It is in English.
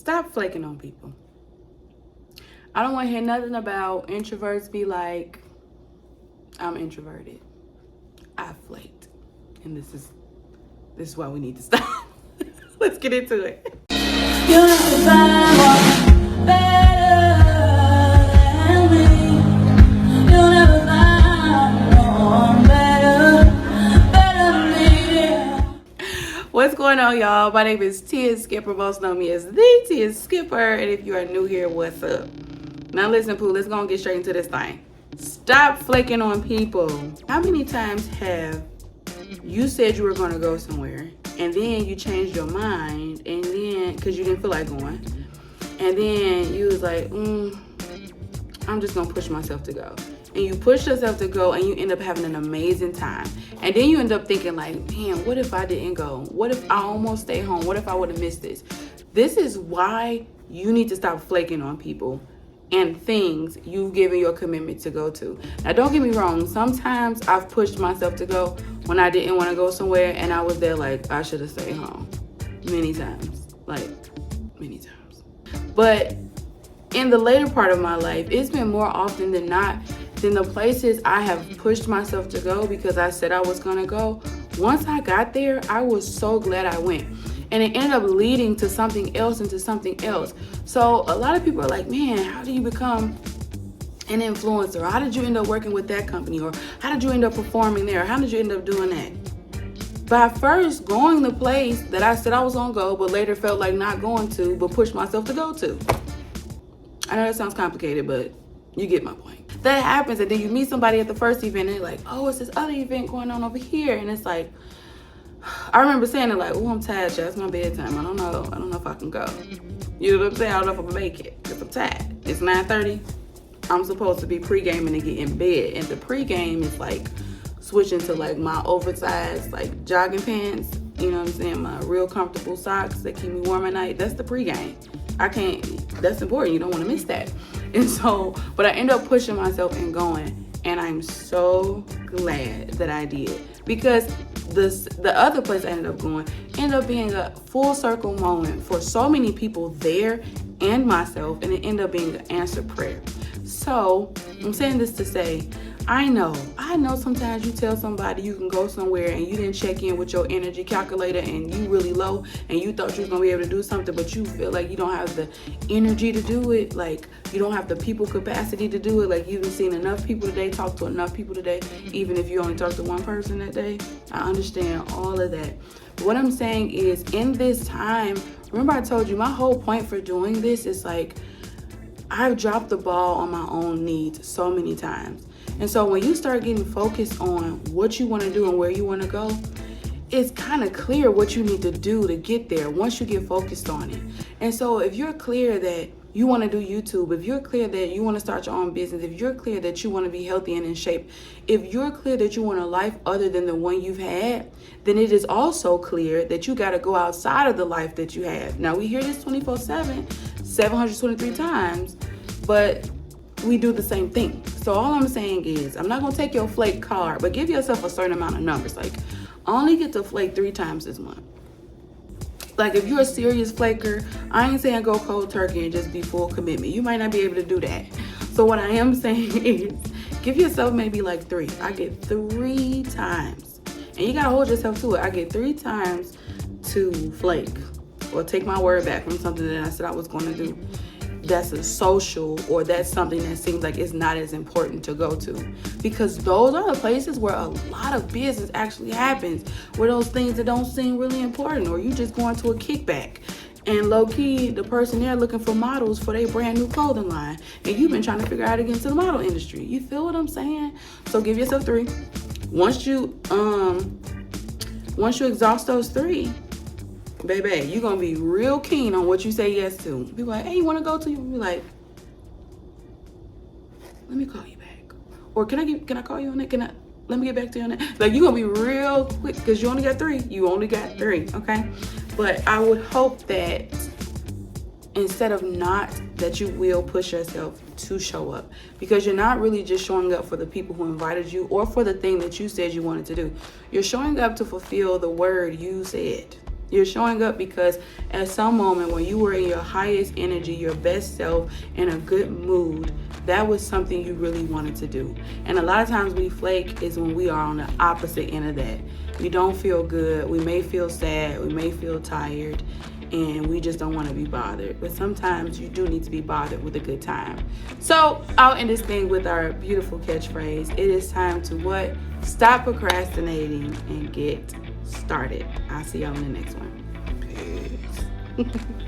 Stop flaking on people. I don't want to hear nothing about introverts be like, I'm introverted. I flaked. And this is why we need to stop. Let's get into it. You have to find one better than me. You'll never find one better than me. What's going on, y'all? My name is Tia Skipper, most know me as the Tia Skipper. And if you are new here, what's up? Now listen, Pooh, let's go and get straight into this thing. Stop flaking on people. How many times have you said you were going to go somewhere and then you changed your mind, and then because you didn't feel like going, and then you was like, I'm just going to push myself to go. And you push yourself to go and you end up having an amazing time. And then you end up thinking like, man, what if I didn't go? What if I almost stayed home? What if I would have missed this? This is why you need to stop flaking on people and things you've given your commitment to go to. Now, don't get me wrong. Sometimes I've pushed myself to go when I didn't want to go somewhere, and I was there like, I should have stayed home. Many times. Many times. But in the later part of my life, it's been more often than not than the places I have pushed myself to go because I said I was going to go. Once I got there, I was so glad I went. And it ended up leading to something else and to something else. So a lot of people are like, man, how do you become an influencer? How did you end up working with that company? Or how did you end up performing there? How did you end up doing that? By first going the place that I said I was gonna go, but later felt like not going to, but pushed myself to go to. I know that sounds complicated, but you get my point. That happens, and then you meet somebody at the first event and they're like, oh, it's this other event going on over here. And it's like, I remember saying it like, oh, I'm tired, y'all. It's my bedtime. I don't know if I can go. You know what I'm saying? I don't know if I'm gonna make it because I'm tired. It's 9:30. I'm supposed to be pre-gaming and get in bed. And the pre-game is like switching to like my oversized like jogging pants. You know what I'm saying? My real comfortable socks that keep me warm at night. That's the pre-game. That's important. You don't want to miss that. And so, but I end up pushing myself and going. And I'm so glad that I did. Because the other place I ended up being a full circle moment for so many people there and myself, and it ended up being an answered prayer. So I'm saying this to say, I know sometimes you tell somebody you can go somewhere and you didn't check in with your energy calculator and you really low and you thought you was gonna be able to do something, but you feel like you don't have the energy to do it, like you don't have the people capacity to do it, like you've seen enough people today, talked to enough people today, even if you only talk to one person that day. I understand all of that. But what I'm saying is, in this time, remember I told you my whole point for doing this is like, I've dropped the ball on my own needs so many times. And so when you start getting focused on what you want to do and where you want to go, it's kind of clear what you need to do to get there once you get focused on it. And so if you're clear that you want to do YouTube, if you're clear that you want to start your own business, if you're clear that you want to be healthy and in shape, if you're clear that you want a life other than the one you've had, then it is also clear that you got to go outside of the life that you have. Now, we hear this 24/7, 723 times, but we do the same thing. So all I'm saying is, I'm not going to take your flake card, but give yourself a certain amount of numbers. Like, only get to flake 3 times this month. Like, if you're a serious flaker, I ain't saying go cold turkey and just be full commitment. You might not be able to do that. So what I am saying is, give yourself maybe like 3. I get 3 times. And you got to hold yourself to it. I get 3 times to flake or take my word back from something that I said I was going to do. That's a social, or that's something that seems like it's not as important to go to, because those are the places where a lot of business actually happens, where those things that don't seem really important, or you just going to a kickback and low-key the person there looking for models for their brand new clothing line, and you've been trying to figure out how to get into the model industry. You feel what I'm saying? So give yourself 3. Once you exhaust those 3, baby, you're gonna be real keen on what you say yes to. Be like, hey, you wanna go to? You be like, let me call you back. Or can I call you on that? Let me get back to you on that. Like, you're gonna be real quick because you only got 3. You only got 3, okay? But I would hope that instead of not, that you will push yourself to show up, because you're not really just showing up for the people who invited you or for the thing that you said you wanted to do. You're showing up to fulfill the word you said. You're showing up because at some moment when you were in your highest energy, your best self, in a good mood, that was something you really wanted to do. And a lot of times we flake is when we are on the opposite end of that. We don't feel good. We may feel sad. We may feel tired. And we just don't want to be bothered. But sometimes you do need to be bothered with a good time. So I'll end this thing with our beautiful catchphrase. It is time to what? Stop procrastinating and get started. I'll see y'all in the next one. Peace.